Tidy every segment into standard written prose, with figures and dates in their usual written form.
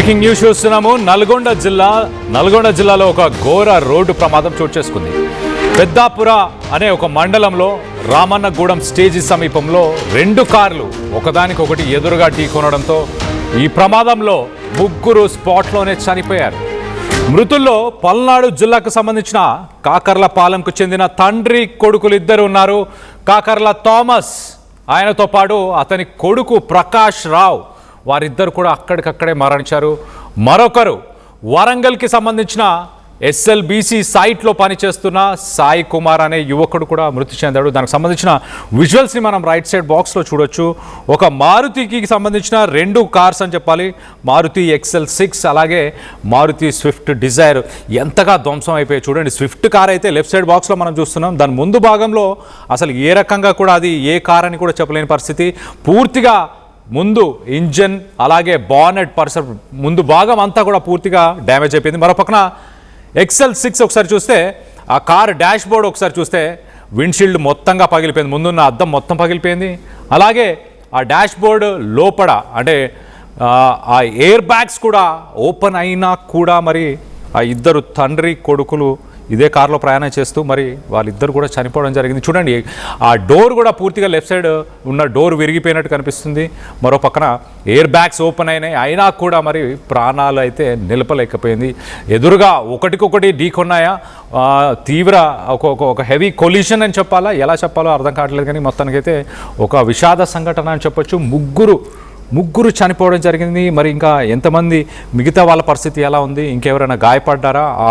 Breaking news చూస్తున్నాము. నల్గొండ జిల్లాలో ఒక ఘోర రోడ్డు ప్రమాదం చోటు చేసుకుంది. పెద్దాపుర అనే ఒక మండలంలో రామన్నగూడెం స్టేజీ సమీపంలో రెండు కార్లు ఒకదానికొకటి ఎదురుగా ఢీకొనడంతో ఈ ప్రమాదంలో ముగ్గురు స్పాట్లోనే చనిపోయారు. మృతుల్లో పల్నాడు జిల్లాకు సంబంధించిన కాకర్లపాలెంకు చెందిన తండ్రి కొడుకులు ఇద్దరు ఉన్నారు. కాకర్ల థామస్, ఆయనతో పాటు అతని కొడుకు ప్రకాష్ రావు, వారిద్దరు కూడా అక్కడికక్కడే మరణించారు. మరొకరు వరంగల్కి సంబంధించిన ఎస్ఎల్బీసీ సైట్లో పనిచేస్తున్న సాయి కుమార్ అనే యువకుడు కూడా మృతి చెందాడు. దానికి సంబంధించిన విజువల్స్ని మనం రైట్ సైడ్ బాక్స్లో చూడొచ్చు. ఒక మారుతికి సంబంధించిన రెండు కార్స్ అని చెప్పాలి. మారుతి XL6 అలాగే మారుతి స్విఫ్ట్ డిజైర్ ఎంతగా ధ్వంసం అయిపోయాయి చూడండి. స్విఫ్ట్ కార్ అయితే లెఫ్ట్ సైడ్ బాక్స్లో మనం చూస్తున్నాం. దాని ముందు భాగంలో అసలు ఏ రకంగా కూడా అది ఏ కార్ అని కూడా చెప్పలేని పరిస్థితి. పూర్తిగా ముందు ఇంజన్ అలాగే బానెట్ పరిసర ముందు భాగం అంతా కూడా పూర్తిగా డ్యామేజ్ అయిపోయింది. మరో పక్కన XL6 ఒకసారి చూస్తే ఆ కార్ డాష్ బోర్డ్ ఒకసారి చూస్తే విండ్షీల్డ్ మొత్తంగా పగిలిపోయింది, ముందున్న అద్దం మొత్తం పగిలిపోయింది. అలాగే ఆ డాష్ బోర్డ్ లోపల అంటే ఆ ఎయిర్ బ్యాగ్స్ కూడా ఓపెన్ అయినా కూడా మరి ఆ ఇద్దరు తండ్రి కొడుకులు ఇదే కారులో ప్రయాణం చేస్తూ మరి వాళ్ళిద్దరు కూడా చనిపోవడం జరిగింది. చూడండి, ఆ డోర్ కూడా పూర్తిగా లెఫ్ట్ సైడ్ ఉన్న డోర్ విరిగిపోయినట్టు కనిపిస్తుంది. మరో పక్కన ఎయిర్ బ్యాగ్స్ ఓపెన్ అయినాయి, అయినా కూడా మరి ప్రాణాలు అయితే నిలపలేకపోయింది. ఎదురుగా ఒకటికొకటి ఢీకొన్నాయా, తీవ్ర ఒక హెవీ కొలిషన్ అని చెప్పాలా, ఎలా చెప్పాలో అర్థం కావట్లేదు. కానీ మొత్తానికైతే ఒక విషాద సంఘటన అని చెప్పొచ్చు. ముగ్గురు చనిపోవడం జరిగింది. మరి ఇంకా ఎంతమంది మిగతా వాళ్ళ పరిస్థితి ఎలా ఉంది, ఇంకెవరైనా గాయపడ్డారా, ఆ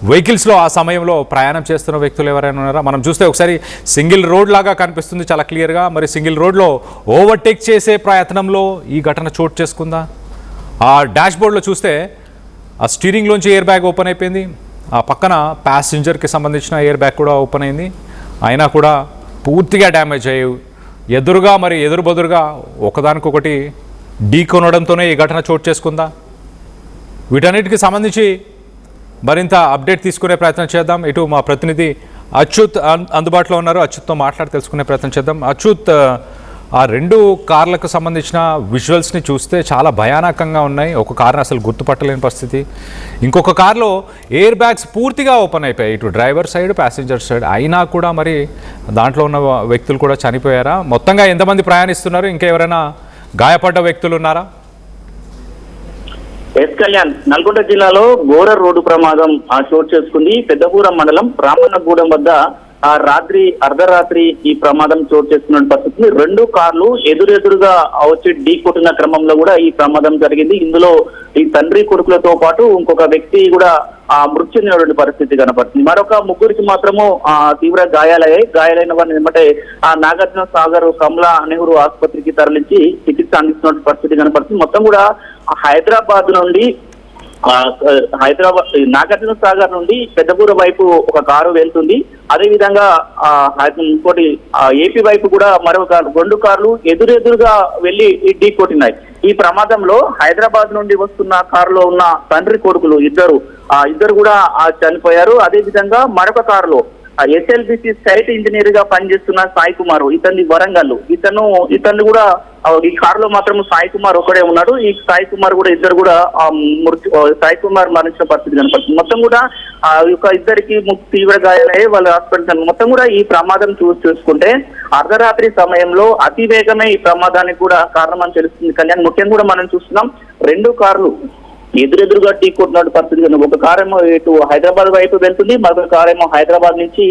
వెహికల్స్లో ఆ సమయంలో ప్రయాణం చేస్తున్న వ్యక్తులు ఎవరైనా ఉన్నారా? మనం చూస్తే ఒకసారి సింగిల్ రోడ్ లాగా కనిపిస్తుంది చాలా క్లియర్గా. మరి సింగిల్ రోడ్లో ఓవర్టేక్ చేసే ప్రయత్నంలో ఈ ఘటన చోటు చేసుకుందా? ఆ డాష్ బోర్డ్లో చూస్తే ఆ స్టీరింగ్లోంచి ఎయిర్ బ్యాగ్ ఓపెన్ అయిపోయింది. ఆ పక్కన ప్యాసింజర్కి సంబంధించిన ఎయిర్ బ్యాగ్ కూడా ఓపెన్ అయింది, అయినా కూడా పూర్తిగా డ్యామేజ్ అయ్యాయి. ఎదురుగా మరి ఎదురుబదురుగా ఒకదానికొకటి ఢీకొనడంతోనే ఈ ఘటన చోటు చేసుకుందా? వీటన్నిటికి సంబంధించి మరింత అప్డేట్ తీసుకునే ప్రయత్నం చేద్దాం. ఇటు మా ప్రతినిధి అచ్యుత్ అందుబాటులో ఉన్నారు, అచ్యుత్తో మాట్లాడి తెలుసుకునే ప్రయత్నం చేద్దాం. అచ్యుత్, ఆ రెండు కార్లకు సంబంధించిన విజువల్స్ని చూస్తే చాలా భయానకంగా ఉన్నాయి. ఒక కార్ని అసలు గుర్తుపట్టలేని పరిస్థితి. ఇంకొక కార్లో ఎయిర్ బ్యాగ్స్ పూర్తిగా ఓపెన్ అయిపోయాయి, ఇటు డ్రైవర్ సైడ్ ప్యాసింజర్ సైడ్. అయినా కూడా మరి దాంట్లో ఉన్న వ్యక్తులు కూడా చనిపోయారా? మొత్తంగా ఎంతమంది ప్రయాణిస్తున్నారు? ఇంకా ఎవరైనా గాయపడ్డ వ్యక్తులు ఉన్నారా? ఎస్ కళ్యాణ్, నల్గొండ జిల్లాలో ఘోర రోడ్డు ప్రమాదం చోటు చేసుకుంది. పెద్దపూరం మండలం రామన్నగూడెం వద్ద రాత్రి అర్ధరాత్రి ఈ ప్రమాదం చోటు చేసుకున్న పరిస్థితి. రెండు కార్లు ఎదురుగా వచ్చి ఢీ కొట్టిన క్రమంలో కూడా ఈ ప్రమాదం జరిగింది. ఇందులో ఈ తండ్రి కొడుకులతో పాటు ఇంకొక వ్యక్తి కూడా మృతి చెందినటువంటి పరిస్థితి కనపడుతుంది. మరొక ముగ్గురికి మాత్రము తీవ్ర గాయాలైన వారిని వెంబటే నాగార్జున సాగర్ కమలా నెహ్రూ ఆసుపత్రికి తరలించి చికిత్స అందిస్తున్న పరిస్థితి కనపడుతుంది. మొత్తం కూడా హైదరాబాద్ నుండి నాగార్జున సాగర్ నుండి పెద్దపూర వైపు ఒక కారు వెళ్తుంది. అదే విధంగా ఇంకోటి ఏపీ వైపు కూడా మరొక రెండు కార్లు ఎదురుగా వెళ్లి ఢీ కొట్టినాయి. ఈ ప్రమాదంలో హైదరాబాద్ నుండి వస్తున్న కారులో ఉన్న తండ్రి కొడుకులు ఇద్దరు కూడా చనిపోయారు. అదే విధంగా మరొక కారులో SLBC సైట్ ఇంజనీర్ గా పనిచేస్తున్న సాయి కుమార్, ఇతన్ని వరంగల్, ఇతన్ని కూడా ఈ కారులో మాత్రం సాయి కుమార్ ఒకడే ఉన్నాడు. ఈ సాయి కుమార్ కూడా ఇద్దరు కూడా సాయి కుమార్ మరణించిన పరిస్థితి కనపడుతుంది. మొత్తం కూడా ఇద్దరికి తీవ్ర గాయాలయ్యే వాళ్ళ హాస్పిటల్. మొత్తం కూడా ఈ ప్రమాదం చూసుకుంటే అర్ధరాత్రి సమయంలో అతివేగమే ఈ ప్రమాదానికి కూడా కారణమని తెలుస్తుంది. కళ్యాణ్, ముఖ్యంగా కూడా మనం చూస్తున్నాం రెండు కార్లు ఎదురుగా ఢీ కొట్టినట్టు పరిస్థితి. ఒక కారేమో ఇటు హైదరాబాద్ వైపు వెళ్తుంది, మరొక కారేమో హైదరాబాద్ నుంచి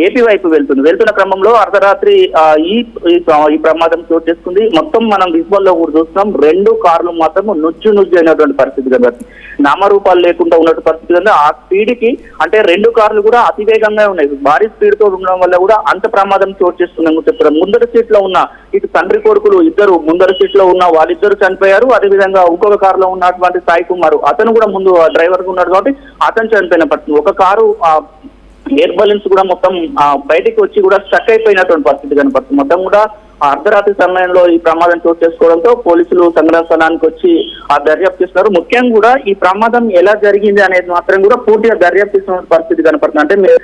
ఏపీ వైపు వెళ్తున్న క్రమంలో అర్ధరాత్రి ఈ ప్రమాదం చోటు చేసుకుంది. మొత్తం మనం విజువల్లో కూడా చూస్తున్నాం, రెండు కార్లు మాత్రం నుజ్జు అయినటువంటి పరిస్థితి కనబడుతుంది. నామరూపాలు లేకుండా ఉన్నటువంటి పరిస్థితి కనుక ఆ స్పీడ్ కి అంటే రెండు కార్లు కూడా అతివేగంగా ఉన్నాయి. భారీ స్పీడ్ తో ఉండడం వల్ల కూడా అంత ప్రమాదం చోటు చేస్తుందని చెప్తారు. ముందర సీట్ లో ఉన్న ఇటు తండ్రి కొడుకులు ఇద్దరు ముందర సీట్ లో ఉన్న వాళ్ళిద్దరు చనిపోయారు. అదేవిధంగా ఇంకొక కారులో ఉన్నటువంటి సాయి కుమార్, అతను కూడా ముందు డ్రైవర్ గా ఉన్నాడు కాబట్టి అతను చనిపోయిన పరిస్థితి. ఒక కారు ఎయిర్ బలూన్స్ కూడా మొత్తం బయటికి వచ్చి కూడా స్టక్ అయిపోయినటువంటి పరిస్థితి కనపడుతుంది. మొత్తం కూడా అర్ధరాత్రి సమయంలో ఈ ప్రమాదం చోటు చేసుకోవడంతో పోలీసులు సంఘటన స్థలానికి వచ్చి ఆ దర్యాప్తు చేస్తున్నారు. ముఖ్యంగా కూడా ఈ ప్రమాదం ఎలా జరిగింది అనేది మాత్రం కూడా పూర్తిగా దర్యాప్తు చేస్తున్న పరిస్థితి కనపడుతుంది. అంటే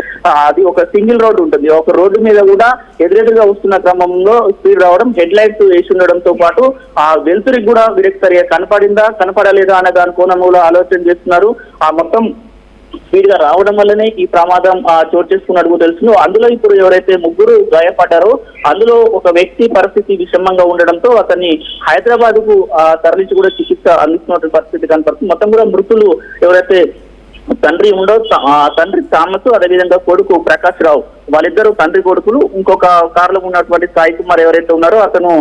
అది ఒక సింగిల్ రోడ్డు ఉంటుంది. ఒక రోడ్డు మీద కూడా ఎదురెదురుగా వస్తున్న క్రమంలో స్పీడ్ రావడం, హెడ్ లైట్స్ వేసి ఉండడంతో పాటు ఆ వెలుతురికి కూడా వీరికి సరిగా కనపడిందా కనపడలేదా అనే దాని కోణంలో ఆలోచన చేస్తున్నారు. ఆ మొత్తం స్పీడ్ గా రావడం వల్లనే ఈ ప్రమాదం చోటు చేసుకున్నట్టు తెలుస్తుంది. అందులో ఇప్పుడు ఎవరైతే ముగ్గురు గాయపడ్డారో అందులో ఒక వ్యక్తి పరిస్థితి విషమంగా ఉండడంతో అతన్ని హైదరాబాద్ కు తరలించి కూడా చికిత్స అందిస్తున్న పరిస్థితి కనపడుతుంది. మొత్తం కూడా మృతులు ఎవరైతే తండ్రి ఉండో తండ్రి థామస్, అదేవిధంగా కొడుకు ప్రకాష్ రావు, వాళ్ళిద్దరు తండ్రి కొడుకులు. ఇంకొక కారులో ఉన్నటువంటి సాయి కుమార్ ఎవరైతే ఉన్నారో అతను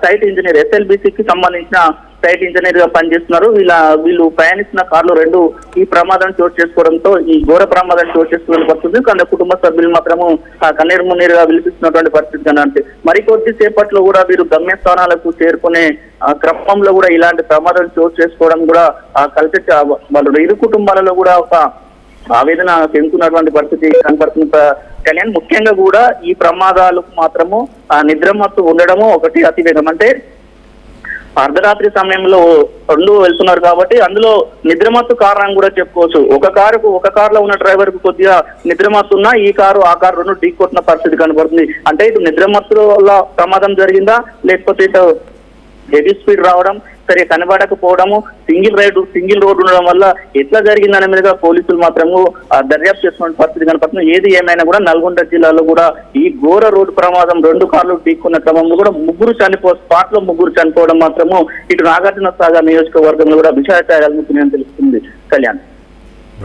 సైట్ ఇంజనీర్, SLBCకి సంబంధించిన సైట్ ఇంజనీర్ గా పనిచేస్తున్నారు. వీళ్ళు ప్రయాణిస్తున్న కార్లు రెండు ఈ ప్రమాదం చోటు చేసుకోవడంతో ఈ ఘోర ప్రమాదం చోటు చేసుకోవాల్సి వస్తుంది. కానీ కుటుంబ సభ్యులు మాత్రము కన్నీరు మున్నీరుగా విలిపిస్తున్నటువంటి పరిస్థితి కనంటే మరికొద్ది సేపట్లో కూడా వీరు గమ్యస్థానాలకు చేరుకునే క్రమంలో కూడా ఇలాంటి ప్రమాదం చోటు చేసుకోవడం కూడా కలిసి వాళ్ళ ఇరు కుటుంబాలలో కూడా ఒక ఆవేదన చెందుతున్నటువంటి పరిస్థితి కనపడుతుంది కళ్యాణ్. ముఖ్యంగా కూడా ఈ ప్రమాదాలకు మాత్రము నిద్రమత్తు ఉండడము ఒకటి అతివేగం. అంటే అర్ధరాత్రి సమయంలో రెండు వెళ్తున్నారు కాబట్టి అందులో నిద్రమత్తు కారణం కూడా చెప్పుకోవచ్చు. ఒక కారులో ఉన్న డ్రైవర్ కు కొద్దిగా నిద్రమత్తు ఉన్నా ఈ కారు ఆ కారు రెండు ఢీకొట్టిన పరిస్థితి కనబడుతుంది. అంటే ఇటు నిద్రమత్తు వల్ల ప్రమాదం జరిగిందా, లేకపోతే ఇటు హెవీ స్పీడ్ రావడం, సరే కనబడకపోవడము, సింగిల్ రోడ్ ఉండడం వల్ల ఎట్లా జరిగిందనే మీదుగా పోలీసులు మాత్రము దర్యాప్తు చేస్తున్న పరిస్థితి కనపడుతుంది. ఏది ఏమైనా కూడా నల్గొండ జిల్లాలో కూడా ఈ ఘోర రోడ్డు ప్రమాదం రెండు కార్లు ఢీక్కున్న క్రమంలో కూడా స్పాట్ లో ముగ్గురు చనిపోవడం మాత్రము ఇటు నాగార్జున సాగర్ నియోజకవర్గంలో కూడా విషాదకరమవుతుందని తెలుస్తుంది Kalyan.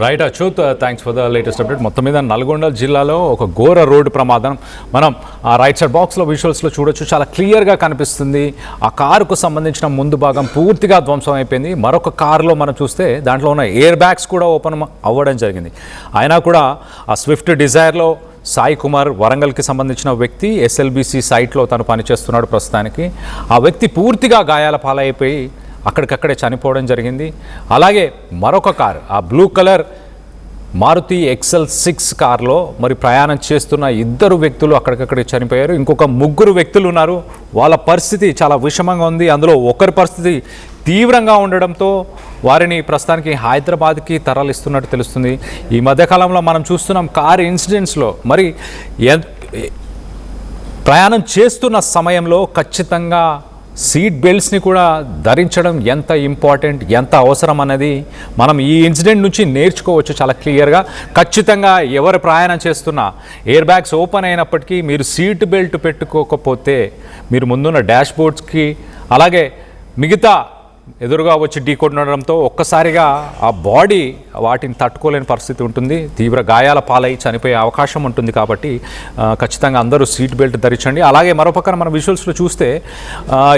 Right Achyut, thanks for the latest update. మొత్తం మీద నల్గొండ జిల్లాలో ఒక ఘోర రోడ్డు ప్రమాదం మనం ఆ రైట్ సైడ్ బాక్స్లో విజువల్స్లో చూడొచ్చు. చాలా క్లియర్గా కనిపిస్తుంది. ఆ కారుకు సంబంధించిన ముందు భాగం పూర్తిగా ధ్వంసం అయిపోయింది. మరొక కారులో మనం చూస్తే దాంట్లో ఉన్న ఎయిర్ బ్యాగ్స్ కూడా ఓపెన్ అవ్వడం జరిగింది. అయినా కూడా ఆ స్విఫ్ట్ డిజైర్లో సాయి కుమార్, వరంగల్కి సంబంధించిన వ్యక్తి, SLBC సైట్లో తను పనిచేస్తున్నాడు ప్రస్తుతానికి. ఆ వ్యక్తి పూర్తిగా గాయాల పాలైపోయి అక్కడికక్కడే చనిపోవడం జరిగింది. అలాగే మరొక కారు, ఆ బ్లూ కలర్ మారుతి XL6 కార్లో మరి ప్రయాణం చేస్తున్న ఇద్దరు వ్యక్తులు అక్కడికక్కడే చనిపోయారు. ఇంకొక ముగ్గురు వ్యక్తులు ఉన్నారు. వాళ్ళ పరిస్థితి చాలా విషమంగా ఉంది. అందులో ఒకరి పరిస్థితి తీవ్రంగా ఉండడంతో వారిని ప్రస్తుతానికి హైదరాబాద్కి తరలిస్తున్నట్టు తెలుస్తుంది. ఈ మధ్యకాలంలో మనం చూస్తున్నాం కారు ఇన్సిడెంట్స్లో మరి ప్రయాణం చేస్తున్న సమయంలో ఖచ్చితంగా సీట్ బెల్ట్స్ని కూడా ధరించడం ఎంత ఇంపార్టెంట్, ఎంత అవసరం అనేది మనం ఈ ఇన్సిడెంట్ నుంచి నేర్చుకోవచ్చు చాలా క్లియర్గా. ఖచ్చితంగా ఎవరు ప్రయాణం చేస్తున్నా ఎయిర్ బ్యాగ్స్ ఓపెన్ అయినప్పటికీ మీరు సీట్ బెల్ట్ పెట్టుకోకపోతే మీరు ముందున్న డాష్ బోర్డ్స్కి అలాగే మిగతా ఎదురుగా వచ్చి ఢీకొట్టడంతో ఒక్కసారిగా ఆ బాడీ వాటిని తట్టుకోలేని పరిస్థితి ఉంటుంది. తీవ్ర గాయాల పాలై చనిపోయే అవకాశం ఉంటుంది. కాబట్టి ఖచ్చితంగా అందరూ సీట్ బెల్ట్ ధరించండి. అలాగే మరోపక్కన మన విజువల్స్లో చూస్తే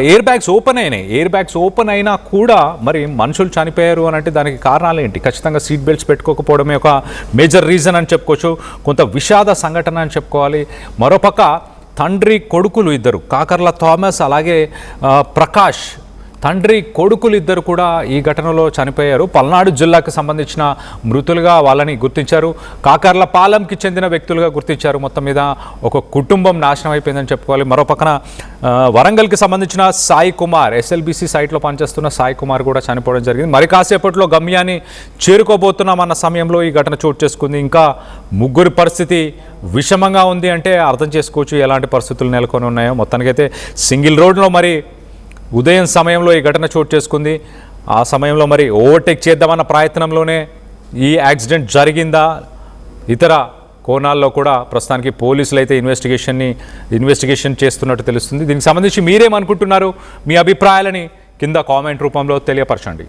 ఎయిర్ బ్యాగ్స్ ఓపెన్ అయినాయి. ఎయిర్ బ్యాగ్స్ ఓపెన్ అయినా కూడా మరి మనుషులు చనిపోయారు అని అంటే దానికి కారణాలు ఏంటి? ఖచ్చితంగా సీట్ బెల్ట్స్ పెట్టుకోకపోవడమే ఒక మేజర్ రీజన్ అని చెప్పుకోవచ్చు. కొంత విషాద సంఘటన అని చెప్పుకోవాలి. మరోపక్క తండ్రి కొడుకులు ఇద్దరు, కాకర్ల థామస్ అలాగే ప్రకాష్, తండ్రి కొడుకులు ఇద్దరు కూడా ఈ ఘటనలో చనిపోయారు. పల్నాడు జిల్లాకు సంబంధించిన మృతులుగా వాళ్ళని గుర్తించారు. కాకర్లపాలెంకి చెందిన వ్యక్తులుగా గుర్తించారు. మొత్తం మీద ఒక కుటుంబం నాశనం అయిపోయిందని చెప్పుకోవాలి. మరో పక్కన వరంగల్కి సంబంధించిన సాయి కుమార్, SLBC సైట్లో పనిచేస్తున్న సాయి కుమార్ కూడా చనిపోవడం జరిగింది. మరి కాసేపట్లో గమ్యాన్ని చేరుకోబోతున్నామన్న సమయంలో ఈ ఘటన చోటు చేసుకుంది. ఇంకా ముగ్గురి పరిస్థితి విషమంగా ఉంది అంటే అర్థం చేసుకోవచ్చు ఎలాంటి పరిస్థితులు నెలకొని ఉన్నాయో. మొత్తానికైతే సింగిల్ రోడ్లో మరి ఉదయం సమయంలో ఈ ఘటన చోటు చేసుకుంది. ఆ సమయంలో మరి ఓవర్టేక్ చేద్దామన్న ప్రయత్నంలోనే ఈ యాక్సిడెంట్ జరిగిందా, ఇతర కోణాల్లో కూడా ప్రస్తుతానికి పోలీసులు అయితే ఇన్వెస్టిగేషన్ చేస్తున్నట్టు తెలుస్తుంది. దీనికి సంబంధించి మీరేమనుకుంటున్నారు? మీ అభిప్రాయాలని కింద కామెంట్ రూపంలో తెలియపరచండి.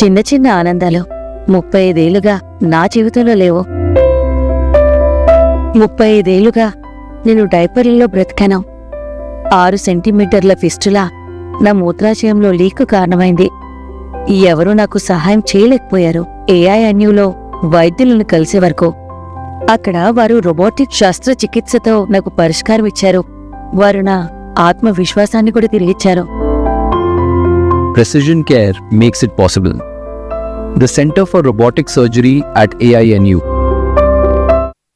చిన్న చిన్న ఆనందాలు 35 ఏళ్లుగా నా జీవితంలో లేవు. 35 ఏళ్లుగా నేను డైపర్లలో బ్రతికాను. 6 సెంటీమీటర్ల ఫిస్టులా నా మూత్రాశయంలో లీక్ కారణమైంది. ఎవరూ నాకు సహాయం చేయలేకపోయారు. AINUలో వైద్యులను కలిసే వరకు. అక్కడ వారు రోబోటిక్ శస్త్రచికిత్సతో నాకు పరిష్కారం ఇచ్చారు. వారు నా ఆత్మవిశ్వాసాన్ని కూడా తిరిగిచ్చారు. Precision care makes it possible. The Center for Robotic Surgery at AINU